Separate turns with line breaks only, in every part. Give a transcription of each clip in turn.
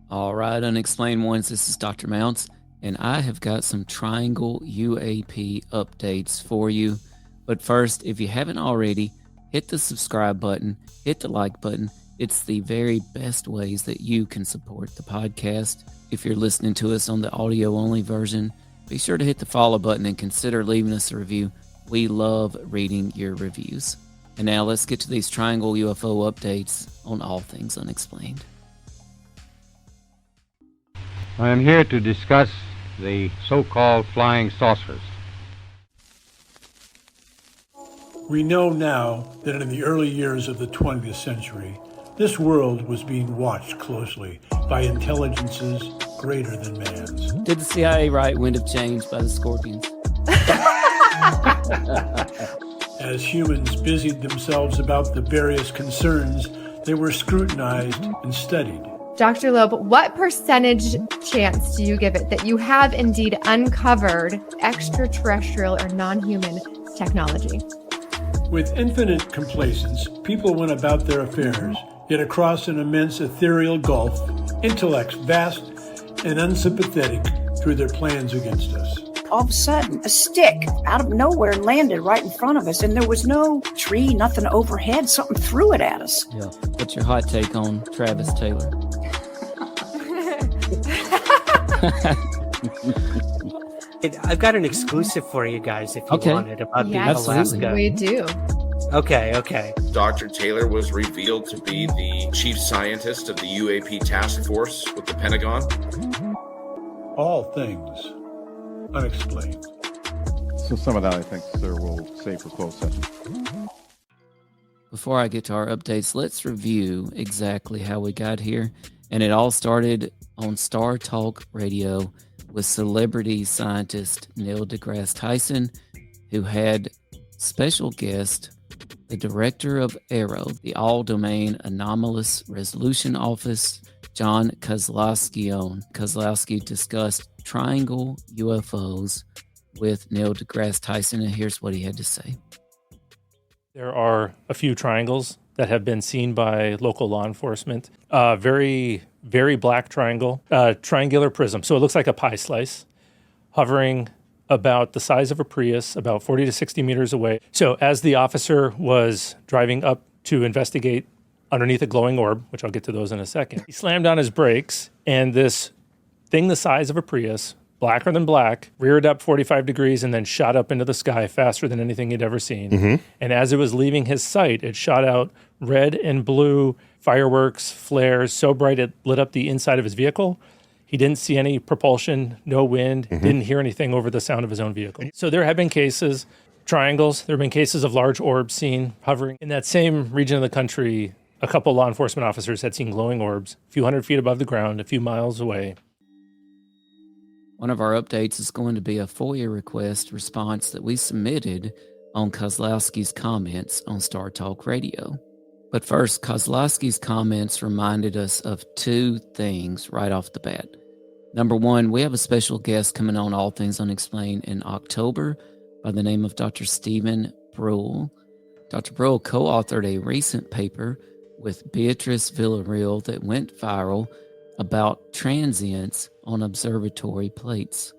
All right, Unexplained Ones, this is Dr. Mounts, and I have got some triangle UAP updates for you. But first, if you haven't already, hit the subscribe button, hit the like button. It's the very best ways that you can support the podcast. If you're listening to us on the audio-only version, be sure to hit the follow button and consider leaving us a review. We love reading your reviews. And now let's get to these triangle UFO updates on All Things Unexplained.
I am here to discuss the so-called flying saucers.
We know now that in the early years of the 20th century, this world was being watched closely by intelligences greater than man's.
Did the CIA write Wind of Change by the Scorpions?
As humans busied themselves about the various concerns, they were scrutinized and studied.
Dr. Loeb, what percentage chance do you give it that you have indeed uncovered extraterrestrial or non-human technology?
With infinite complacence, people went about their affairs, yet across an immense ethereal gulf, intellects vast and unsympathetic drew their plans against us.
All of a sudden, a stick out of nowhere landed right in front of us, and there was no tree, nothing overhead. Something threw it at us.
Yeah. What's your hot take on Travis Taylor?
I've got an exclusive for you guys if you want it about the Alaska.
We do.
Okay.
Dr. Taylor was revealed to be the chief scientist of the UAP task force with the Pentagon.
All Things Unexplained.
So some of that, I think, sir, we'll save for closed session.
Before I get to our updates, let's review exactly how we got here. And it all started on Star Talk Radio with celebrity scientist Neil deGrasse Tyson, who had special guest, the director of AARO, the All-Domain Anomalous Resolution Office, John Kozlowski on. Kozlowski discussed triangle UFOs with Neil deGrasse Tyson, and here's what he had to say.
There are a few triangles that have been seen by local law enforcement. Very, very black triangle, triangular prism. So it looks like a pie slice, hovering about the size of a Prius, about 40 to 60 meters away. So as the officer was driving up to investigate underneath a glowing orb, which I'll get to those in a second, he slammed on his brakes, and this thing the size of a Prius, blacker than black, reared up 45 degrees and then shot up into the sky faster than anything he'd ever seen. Mm-hmm. And as it was leaving his sight, it shot out red and blue fireworks, flares, so bright it lit up the inside of his vehicle. He didn't see any propulsion, no wind, didn't hear anything over the sound of his own vehicle. So there have been cases, triangles, there have been cases of large orbs seen hovering. In that same region of the country, a couple law enforcement officers had seen glowing orbs a few hundred feet above the ground, a few miles away.
One of our updates is going to be a FOIA request response that we submitted on Kozlowski's comments on Star Talk Radio. But first, Kozlowski's comments reminded us of two things right off the bat. Number one, we have a special guest coming on All Things Unexplained in October by the name of Dr. Stephen Brule. Dr. Brule co-authored a recent paper with Beatrice Villarreal that went viral about transients on observatory plates.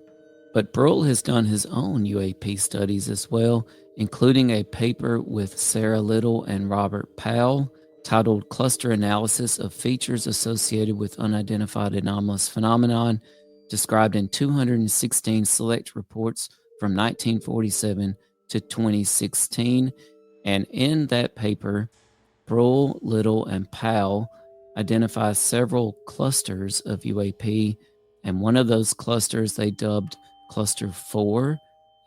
But Brule has done his own UAP studies as well, including a paper with Sarah Little and Robert Powell titled Cluster Analysis of Features Associated with Unidentified Anomalous Phenomenon, described in 216 select reports from 1947 to 2016. And in that paper, Brule, Little, and Powell identify several clusters of UAP, and one of those clusters they dubbed Cluster 4,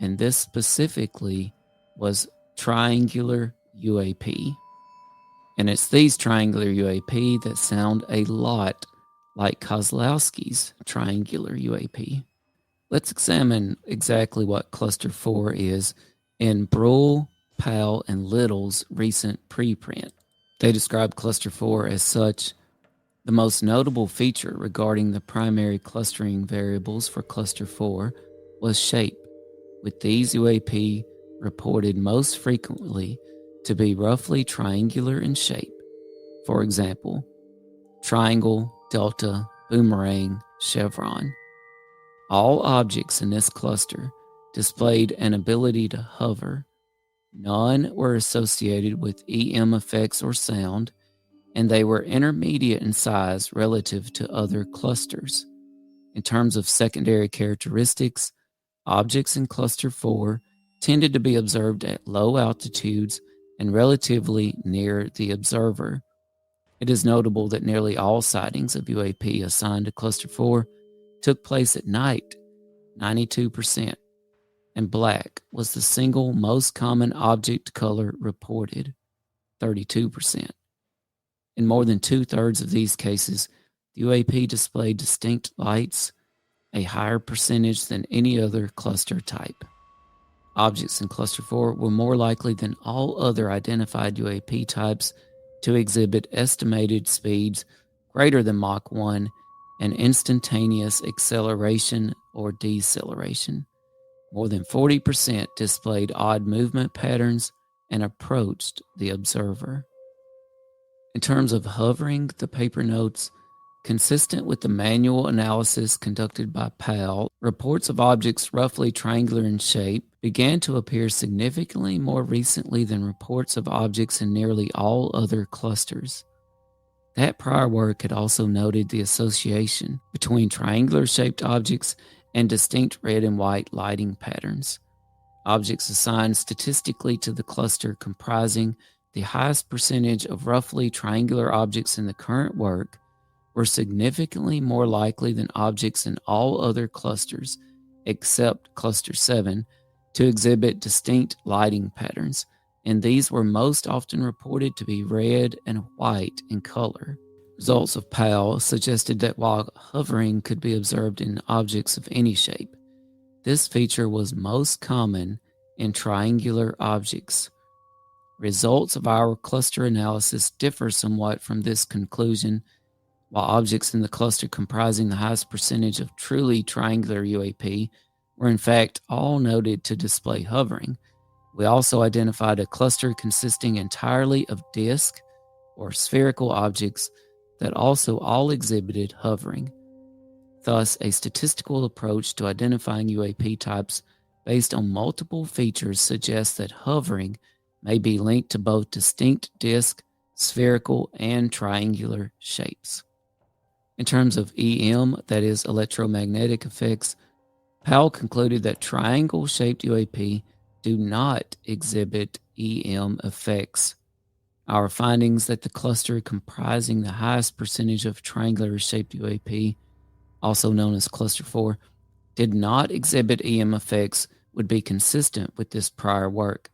and this specifically was triangular UAP. And it's these triangular UAP that sound a lot like Kozlowski's triangular UAP. Let's examine exactly what Cluster 4 is in Brule, Powell, and Little's recent preprint. They describe Cluster 4 as such. The most notable feature regarding the primary clustering variables for Cluster 4 was shape, with these UAP reported most frequently to be roughly triangular in shape. For example, triangle, delta, boomerang chevron. All objects in this cluster displayed an ability to hover. None were associated with EM effects or sound, and they were intermediate in size relative to other clusters. In terms of secondary characteristics, objects in Cluster 4 tended to be observed at low altitudes and relatively near the observer. It is notable that nearly all sightings of UAP assigned to Cluster 4 took place at night, 92%, and black was the single most common object color reported, 32%. In more than 2/3 of these cases, the UAP displayed distinct lights, a higher percentage than any other cluster type. Objects in Cluster 4 were more likely than all other identified UAP types to exhibit estimated speeds greater than Mach 1 and instantaneous acceleration or deceleration. More than 40% displayed odd movement patterns and approached the observer. In terms of hovering, the paper notes, consistent with the manual analysis conducted by Powell, reports of objects roughly triangular in shape began to appear significantly more recently than reports of objects in nearly all other clusters. That prior work had also noted the association between triangular-shaped objects and distinct red and white lighting patterns. Objects assigned statistically to the cluster comprising the highest percentage of roughly triangular objects in the current work were significantly more likely than objects in all other clusters, except Cluster 7, to exhibit distinct lighting patterns, and these were most often reported to be red and white in color. Results of Powell suggested that while hovering could be observed in objects of any shape, this feature was most common in triangular objects. Results of our cluster analysis differ somewhat from this conclusion. While objects in the cluster comprising the highest percentage of truly triangular UAP were in fact all noted to display hovering, we also identified a cluster consisting entirely of disk or spherical objects that also all exhibited hovering. Thus, a statistical approach to identifying UAP types based on multiple features suggests that hovering may be linked to both distinct disk, spherical, and triangular shapes. In terms of EM, that is electromagnetic effects, Powell concluded that triangle-shaped UAP do not exhibit EM effects. Our findings that the cluster comprising the highest percentage of triangular-shaped UAP, also known as Cluster 4, did not exhibit EM effects would be consistent with this prior work.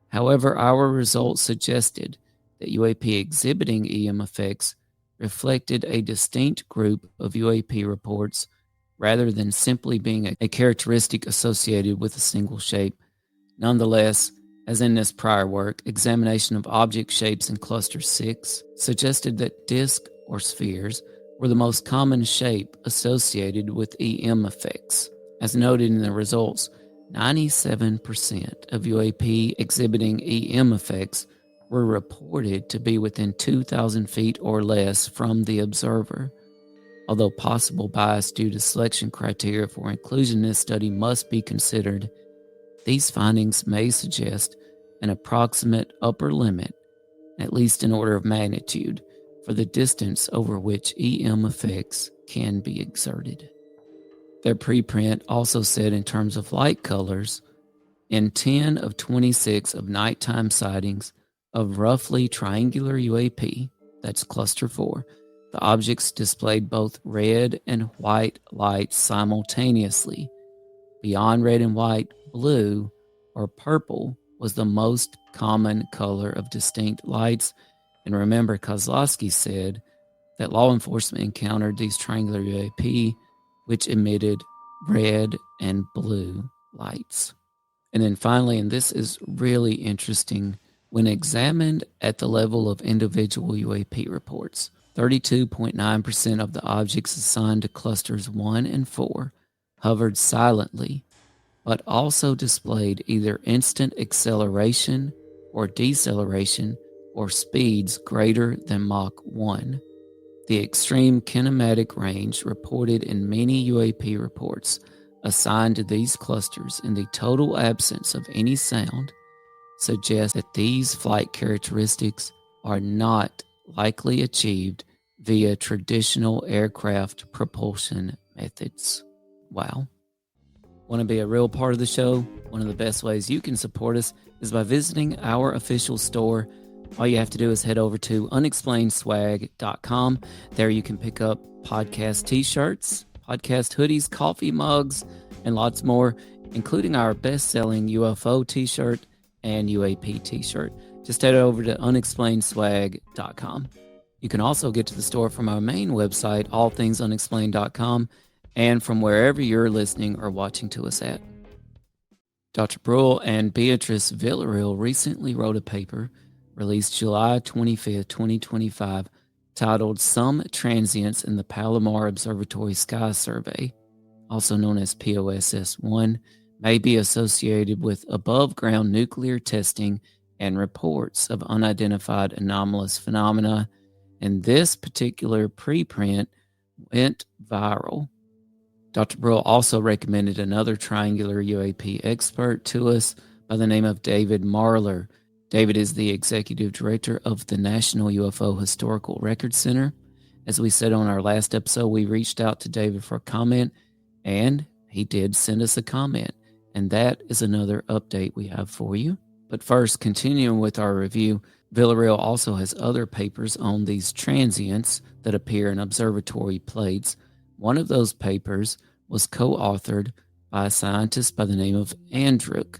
However, our results suggested that UAP exhibiting EM effects reflected a distinct group of UAP reports rather than simply being a characteristic associated with a single shape. Nonetheless, as in this prior work, examination of object shapes in Cluster 6 suggested that disk or spheres were the most common shape associated with EM effects. As noted in the results, 97% of UAP exhibiting EM effects were reported to be within 2,000 feet or less from the observer. Although possible bias due to selection criteria for inclusion in this study must be considered, these findings may suggest an approximate upper limit, at least in order of magnitude, for the distance over which EM effects can be exerted. Their preprint also said in terms of light colors, in 10 of 26 of nighttime sightings of roughly triangular UAP, that's Cluster 4, the objects displayed both red and white lights simultaneously. Beyond red and white, blue or purple was the most common color of distinct lights. And remember, Kozlowski said that law enforcement encountered these triangular UAP which emitted red and blue lights. And then finally, and this is really interesting, when examined at the level of individual UAP reports, 32.9% of the objects assigned to clusters 1 and 4 hovered silently, but also displayed either instant acceleration or deceleration or speeds greater than Mach 1. The extreme kinematic range reported in many UAP reports assigned to these clusters and the total absence of any sound suggests that these flight characteristics are not likely achieved via traditional aircraft propulsion methods. Wow. Want to be a real part of the show? One of the best ways you can support us is by visiting our official store. All you have to do is head over to unexplainedswag.com. There you can pick up podcast t-shirts, podcast hoodies, coffee mugs, and lots more, including our best-selling UFO t-shirt and UAP t-shirt. Just head over to unexplainedswag.com. You can also get to the store from our main website, allthingsunexplained.com, and from wherever you're listening or watching to us at. Dr. Bruhl and Beatrice Villarreal recently wrote a paper released July 25th, 2025, titled Some Transients in the Palomar Observatory Sky Survey, also known as POSS-1, may be associated with above-ground nuclear testing and reports of unidentified anomalous phenomena, and this particular preprint went viral. Dr. Bruhl also recommended another triangular UAP expert to us by the name of David Marler. David is the executive director of the National UFO Historical Record Center. As we said on our last episode, we reached out to David for a comment, and he did send us a comment. And that is another update we have for you. But first, continuing with our review, Villarreal also has other papers on these transients that appear in observatory plates. One of those papers was co-authored by a scientist by the name of Andruk.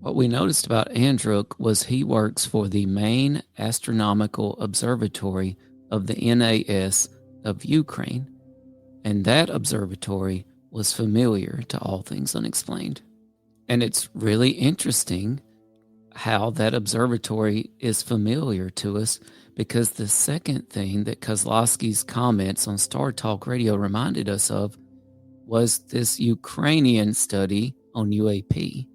What we noticed about Andruk was he works for the main astronomical observatory of the NAS of Ukraine, and that observatory was familiar to All Things Unexplained. And it's really interesting how that observatory is familiar to us, because the second thing that Kozlowski's comments on Star Talk Radio reminded us of was this Ukrainian study on UAP,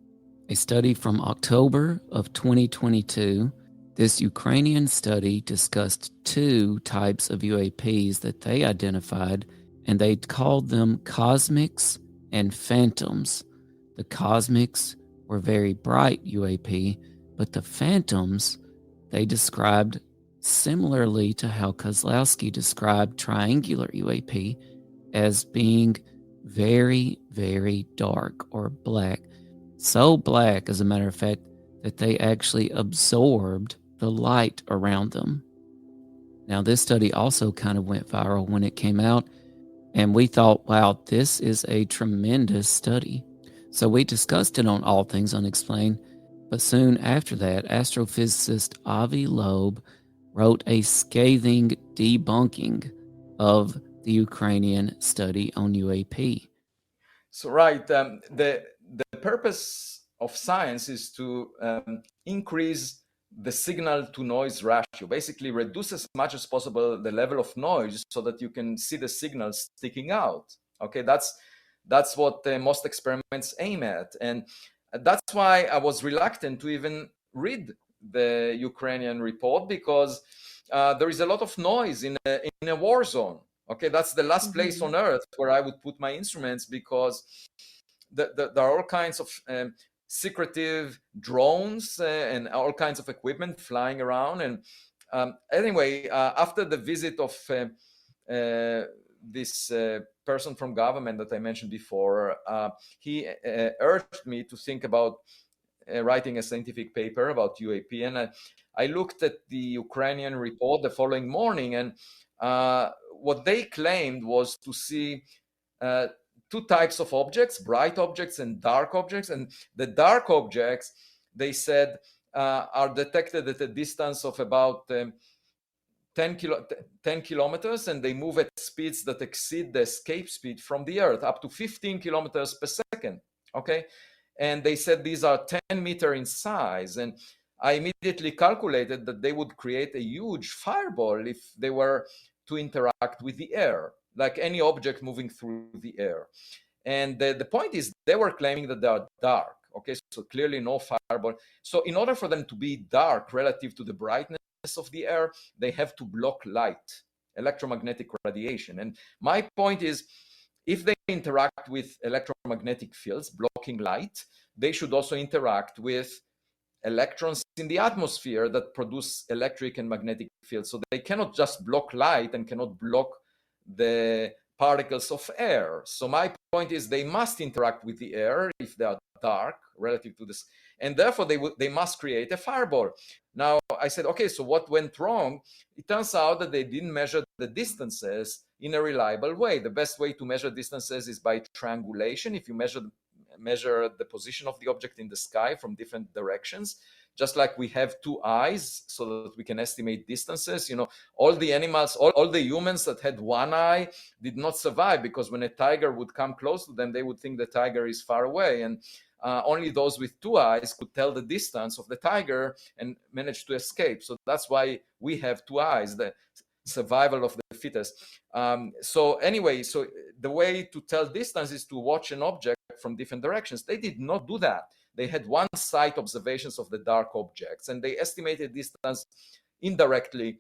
a study from October of 2022. This Ukrainian study discussed two types of UAPs that they identified, and they called them cosmics and phantoms. The cosmics were very bright UAP, but the phantoms they described similarly to how Kozlowski described triangular UAP as being very, very dark or black. So black, as a matter of fact, that they actually absorbed the light around them. Now, this study also kind of went viral when it came out, and we thought, wow, this is a tremendous study. So we discussed it on All Things Unexplained, but soon after that, astrophysicist Avi Loeb wrote a scathing debunking of the Ukrainian study on UAP.
So, right, the purpose of science is to increase the signal to noise ratio, basically reduce as much as possible the level of noise so that you can see the signals sticking out. Okay, that's what most experiments aim at. And that's why I was reluctant to even read the Ukrainian report, because there is a lot of noise in a war zone. Okay, that's the last place on earth where I would put my instruments, because there are all kinds of secretive drones and all kinds of equipment flying around. And anyway, after the visit of this person from government that I mentioned before, he urged me to think about writing a scientific paper about UAP. And I looked at the Ukrainian report the following morning, and what they claimed was to see two types of objects, bright objects and dark objects. And the dark objects, they said, are detected at a distance of about 10 kilometers, and they move at speeds that exceed the escape speed from the Earth, up to 15 kilometers per second. Okay, and they said these are 10 meters in size. And I immediately calculated that they would create a huge fireball if they were to interact with the air, like any object moving through the air. And the point is, they were claiming that they are dark. Okay, so clearly no fireball. So in order for them to be dark relative to the brightness of the air, they have to block light. electromagnetic radiation. And my point is, if they interact with electromagnetic fields blocking light, they should also interact with electrons in the atmosphere that produce electric and magnetic fields. So they cannot just block light and cannot block the particles of air. So my point is they must interact with the air if they are dark relative to this, and therefore they must create a fireball. Now I said, okay, so what went wrong? It turns out that they didn't measure the distances in a reliable way. The best way to measure distances is by triangulation. If you measure the position of the object in the sky from different directions, just like we have two eyes so that we can estimate distances. All the animals, all the humans that had one eye did not survive, because when a tiger would come close to them, they would think the tiger is far away. And only those with two eyes could tell the distance of the tiger and manage to escape. So that's why we have two eyes, the survival of the fittest. So the way to tell distance is to watch an object from different directions. They did not do that. They had one sight observations of the dark objects, and they estimated distance indirectly.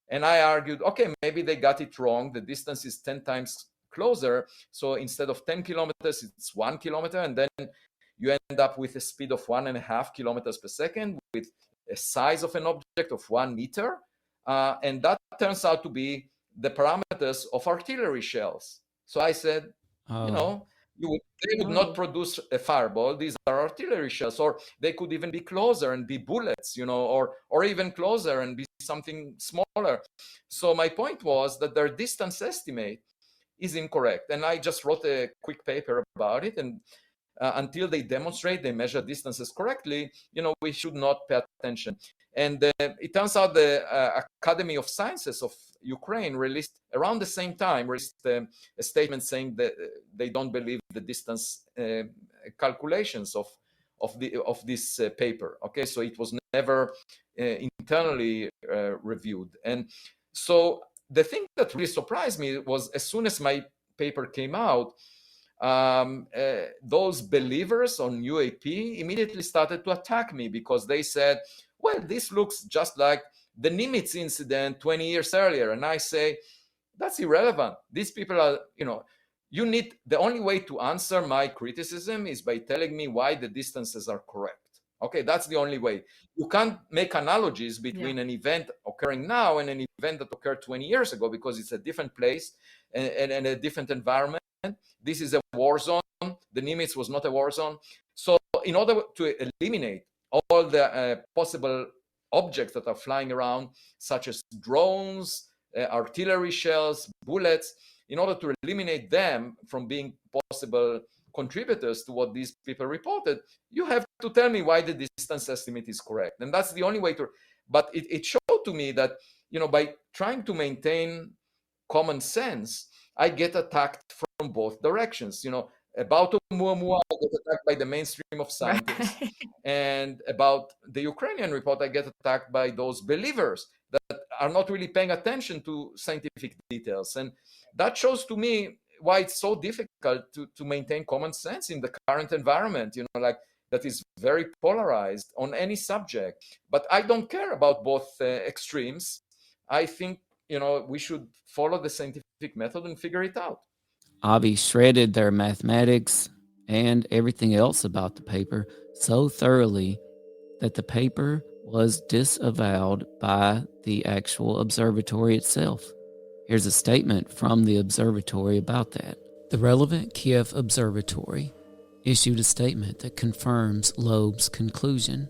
And I argued, okay, maybe they got it wrong. The distance is 10 times closer. So instead of 10 kilometers, it's 1 kilometer. And then you end up with a speed of 1.5 kilometers per second with a size of an object of 1 meter. And that turns out to be the parameters of artillery shells. So I said, they would not produce a fireball. These are artillery shells, or they could even be closer and be bullets, or even closer and be something smaller. So my point was that their distance estimate is incorrect. And I just wrote a quick paper about it. And until they demonstrate they measure distances correctly, we should not pay attention. And it turns out the Academy of Sciences of Ukraine released around the same time a statement saying that they don't believe the distance calculations of this paper. Okay, so it was never internally reviewed. And so the thing that really surprised me was, as soon as my paper came out, those believers on UAP immediately started to attack me, because they said, well, this looks just like the Nimitz incident 20 years earlier. And I say, that's irrelevant. These people are, the only way to answer my criticism is by telling me why the distances are correct. Okay, that's the only way. You can't make analogies between an event occurring now and an event that occurred 20 years ago, because it's a different place and a different environment. This is a war zone. The Nimitz was not a war zone. So in order to eliminate all the possible objects that are flying around, such as drones, artillery shells, bullets, in order to eliminate them from being possible contributors to what these people reported, you have to tell me why the distance estimate is correct. And that's the only way to, but it showed to me that, by trying to maintain common sense, I get attacked from both directions. About Oumuamua, I get attacked by the mainstream of scientists. Right. And about the Ukrainian report, I get attacked by those believers that are not really paying attention to scientific details. And that shows to me why it's so difficult to maintain common sense in the current environment, that is very polarized on any subject. But I don't care about both extremes. I think, we should follow the scientific method and figure it out.
Avi shredded their mathematics and everything else about the paper so thoroughly that the paper was disavowed by the actual observatory itself. Here's a statement from the observatory about that. The relevant Kiev Observatory issued a statement that confirms Loeb's conclusion.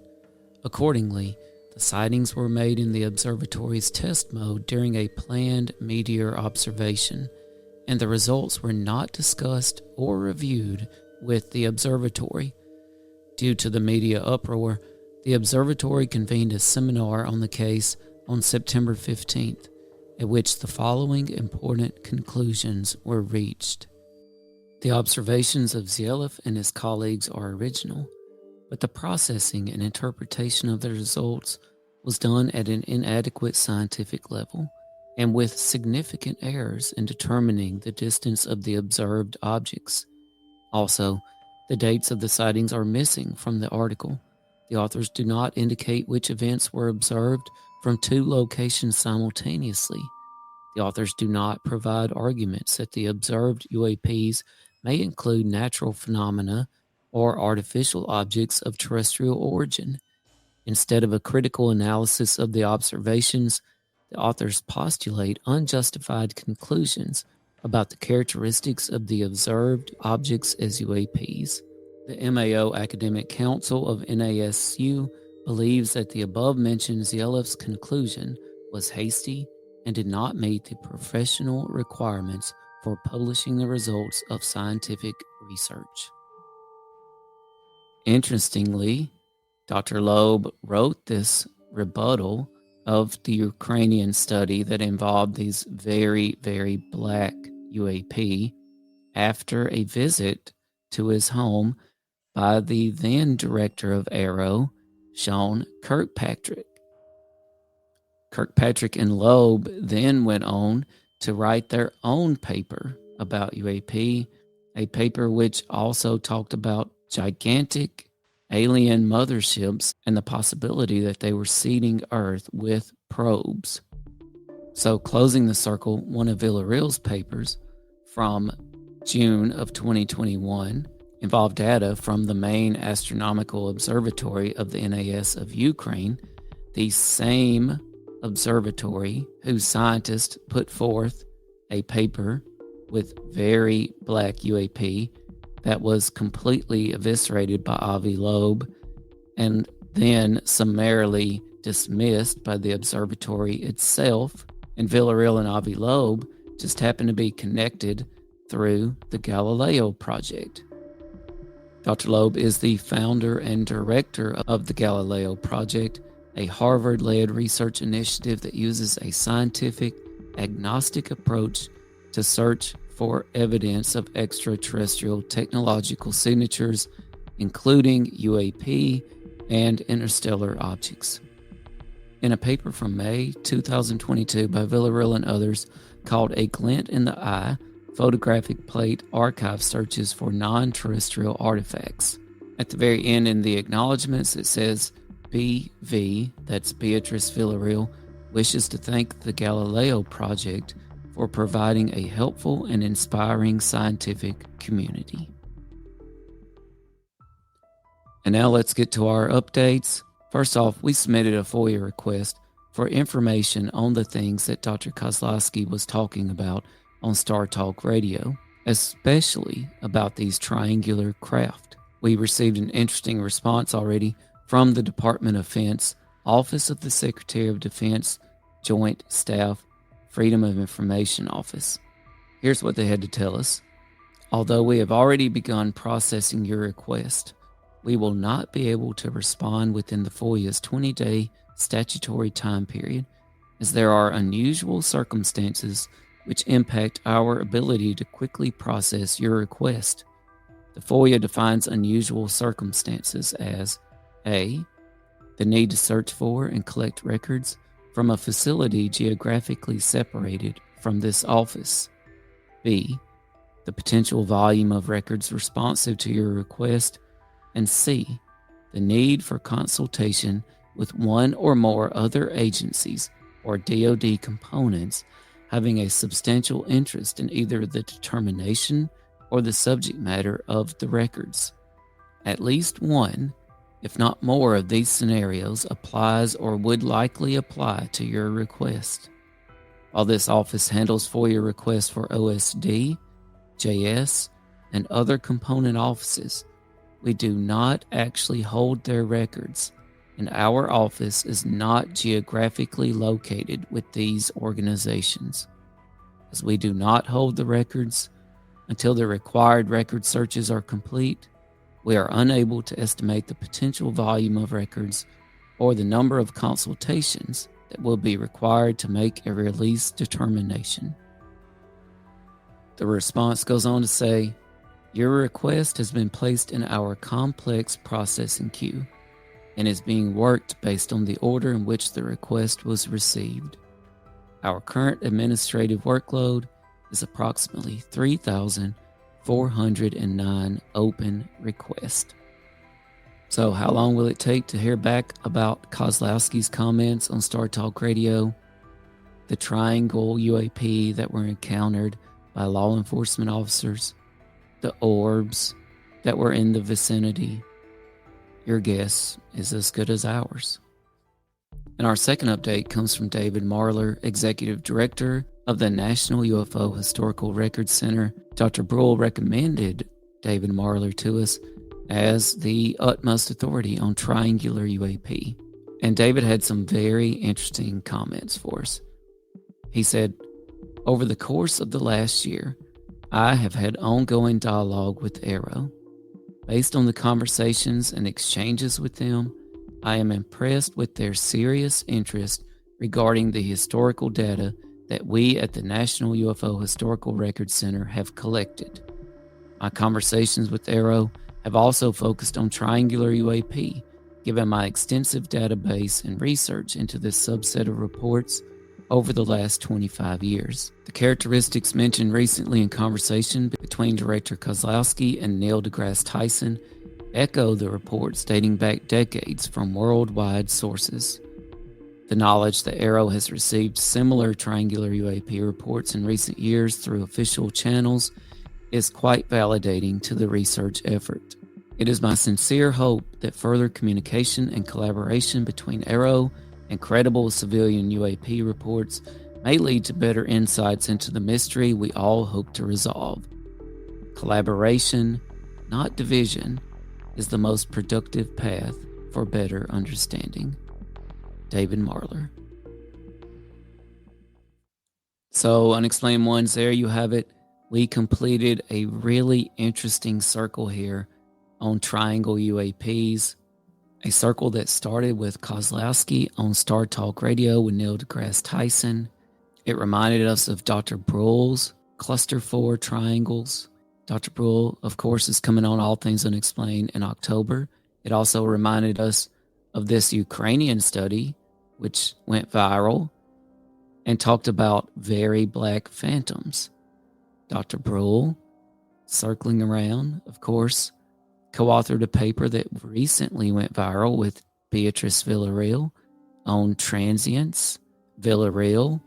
Accordingly, the sightings were made in the observatory's test mode during a planned meteor observation, and the results were not discussed or reviewed with the observatory. Due to the media uproar, the observatory convened a seminar on the case on September 15th, at which the following important conclusions were reached. The observations of Zielow and his colleagues are original, but the processing and interpretation of the results was done at an inadequate scientific level and with significant errors in determining the distance of the observed objects. Also, the dates of the sightings are missing from the article. The authors do not indicate which events were observed from two locations simultaneously. The authors do not provide arguments that the observed UAPs may include natural phenomena or artificial objects of terrestrial origin. Instead of a critical analysis of the observations, the authors postulate unjustified conclusions about the characteristics of the observed objects as UAPs. The MAO Academic Council of NASU believes that the above-mentioned ZLF's conclusion was hasty and did not meet the professional requirements for publishing the results of scientific research. Interestingly, Dr. Loeb wrote this rebuttal of the Ukrainian study that involved these very, very black UAP after a visit to his home by the then director of AARO, Sean Kirkpatrick. Kirkpatrick and Loeb then went on to write their own paper about UAP, a paper which also talked about gigantic alien motherships and the possibility that they were seeding Earth with probes. So, closing the circle, one of Villarreal's papers from June of 2021 involved data from the main astronomical observatory of the NAS of Ukraine, the same observatory whose scientists put forth a paper with very black UAP that was completely eviscerated by Avi Loeb and then summarily dismissed by the observatory itself. And Villarreal and Avi Loeb just happen to be connected through the Galileo project. Dr. Loeb is the founder and director of the Galileo project, a Harvard-led research initiative that uses a scientific, agnostic approach to search for evidence of extraterrestrial technological signatures, including UAP and interstellar objects. In a paper from May 2022 by Villarreal and others called A Glint in the Eye, Photographic Plate Archive Searches for Non-Terrestrial Artifacts. At the very end in the acknowledgments it says, BV, that's Beatrice Villarreal, wishes to thank the Galileo Project for providing a helpful and inspiring scientific community. And now let's get to our updates. First off, we submitted a FOIA request for information on the things that Dr. Kozlowski was talking about on Star Talk Radio, especially about these triangular craft. We received an interesting response already from the Department of Defense, Office of the Secretary of Defense, Joint Staff, Freedom of Information Office. Here's what they had to tell us. Although we have already begun processing your request, we will not be able to respond within the FOIA's 20-day statutory time period, as there are unusual circumstances which impact our ability to quickly process your request. The FOIA defines unusual circumstances as A, the need to search for and collect records from a facility geographically separated from this office. B, the potential volume of records responsive to your request. And C, the need for consultation with one or more other agencies or DoD components having a substantial interest in either the determination or the subject matter of the records. At least one, if not more, of these scenarios applies or would likely apply to your request. While this office handles FOIA requests for OSD, JS, and other component offices, we do not actually hold their records, and our office is not geographically located with these organizations. As we do not hold the records until the required record searches are complete, we are unable to estimate the potential volume of records or the number of consultations that will be required to make a release determination. The response goes on to say, your request has been placed in our complex processing queue and is being worked based on the order in which the request was received. Our current administrative workload is approximately 3,409 open requests. So how long will it take to hear back about Kozlowski's comments on Star Talk Radio? the triangle UAP that were encountered by law enforcement officers, the orbs that were in the vicinity. Your guess is as good as ours. And our second update comes from David Marler, Executive Director of the National UFO Historical Records Center. Dr. Bruhl recommended David Marler to us as the utmost authority on triangular UAP. And David had some very interesting comments for us. He said, over the course of the last year, I have had ongoing dialogue with AARO. Based on the conversations and exchanges with them, I am impressed with their serious interest regarding the historical data that we at the National UFO Historical Records Center have collected. My conversations with AARO have also focused on triangular UAP, given my extensive database and research into this subset of reports over the last 25 years. The characteristics mentioned recently in conversation between Director Kozlowski and Neil deGrasse Tyson echo the reports dating back decades from worldwide sources. The knowledge that AARO has received similar triangular UAP reports in recent years through official channels is quite validating to the research effort. It is my sincere hope that further communication and collaboration between AARO and credible civilian UAP reports may lead to better insights into the mystery we all hope to resolve. Collaboration, not division, is the most productive path for better understanding. David Marler. So, Unexplained Ones, there you have it. We completed a really interesting circle here on triangle UAPs. A circle that started with Kozlowski on Star Talk Radio with Neil deGrasse Tyson. It reminded us of Dr. Bruhl's Cluster 4 triangles. Dr. Bruhl, of course, is coming on All Things Unexplained in October. It also reminded us of this Ukrainian study, which went viral, and talked about very black phantoms. Dr. Bruhl, circling around, of course, co-authored a paper that recently went viral with Beatrice Villarreal on transients. Villarreal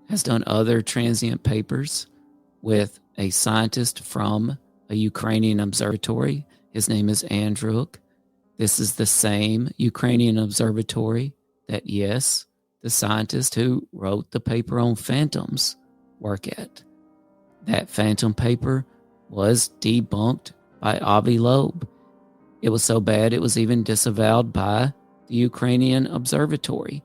has done other transient papers with a scientist from a Ukrainian observatory. His name is Andruk. This is the same Ukrainian observatory that, yes, the scientist who wrote the paper on phantoms work at. That phantom paper was debunked by Avi Loeb. It was so bad it was even disavowed by the Ukrainian observatory.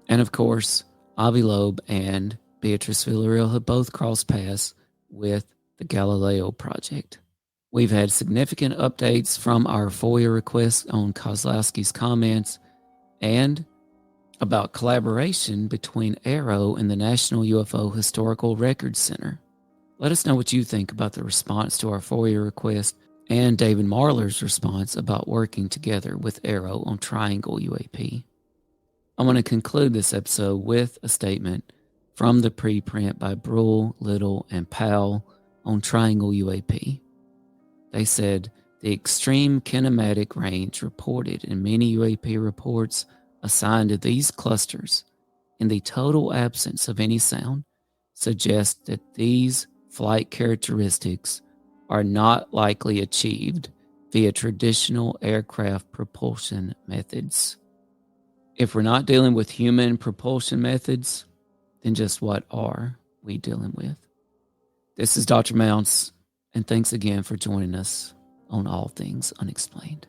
And of course, Avi Loeb and Beatrice Villarreal have both crossed paths with the Galileo Project. We've had significant updates from our FOIA requests on Kozlowski's comments and about collaboration between AARO and the National UFO Historical Records Center. Let us know what you think about the response to our FOIA request and David Marler's response about working together with AARO on triangle UAP. I'm going to conclude this episode with a statement from the preprint by Bruhl, Little, and Powell on triangle UAP. They said, the extreme kinematic range reported in many UAP reports assigned to these clusters in the total absence of any sound suggests that these flight characteristics are not likely achieved via traditional aircraft propulsion methods. If we're not dealing with human propulsion methods, then just what are we dealing with? This is Dr. Mounts, and thanks again for joining us on All Things Unexplained.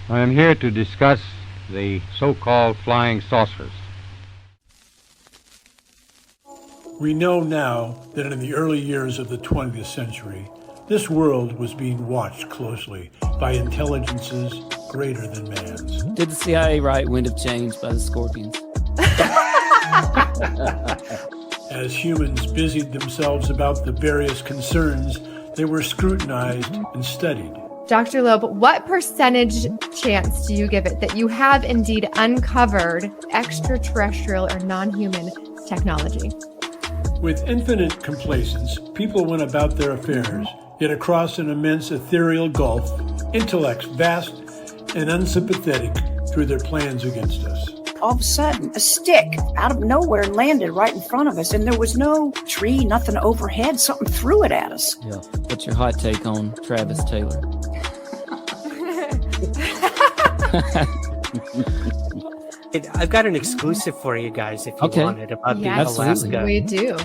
I am here to discuss the so-called flying saucers.
We know now that in the early years of the 20th century, this world was being watched closely by intelligences greater than man's.
Did the CIA write Wind of Change by the Scorpions?
As humans busied themselves about the various concerns, they were scrutinized and studied.
Dr. Loeb, what percentage chance do you give it that you have indeed uncovered extraterrestrial or non-human technology?
With infinite complacence, people went about their affairs, yet across an immense ethereal gulf, intellects vast and unsympathetic drew their plans against us.
all of a sudden, a stick out of nowhere landed right in front of us, and there was no tree, nothing overhead. Something threw it at us.
Yeah. What's your hot take on Travis Taylor?
I've got an exclusive for you guys if you want it about the Alaska.
We do.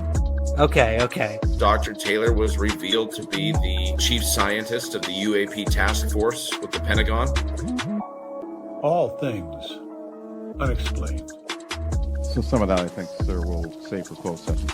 Okay.
Dr. Taylor was revealed to be the chief scientist of the UAP task force with the Pentagon.
All Things Unexplained.
So some of that, I think, sir, we'll save for closed session.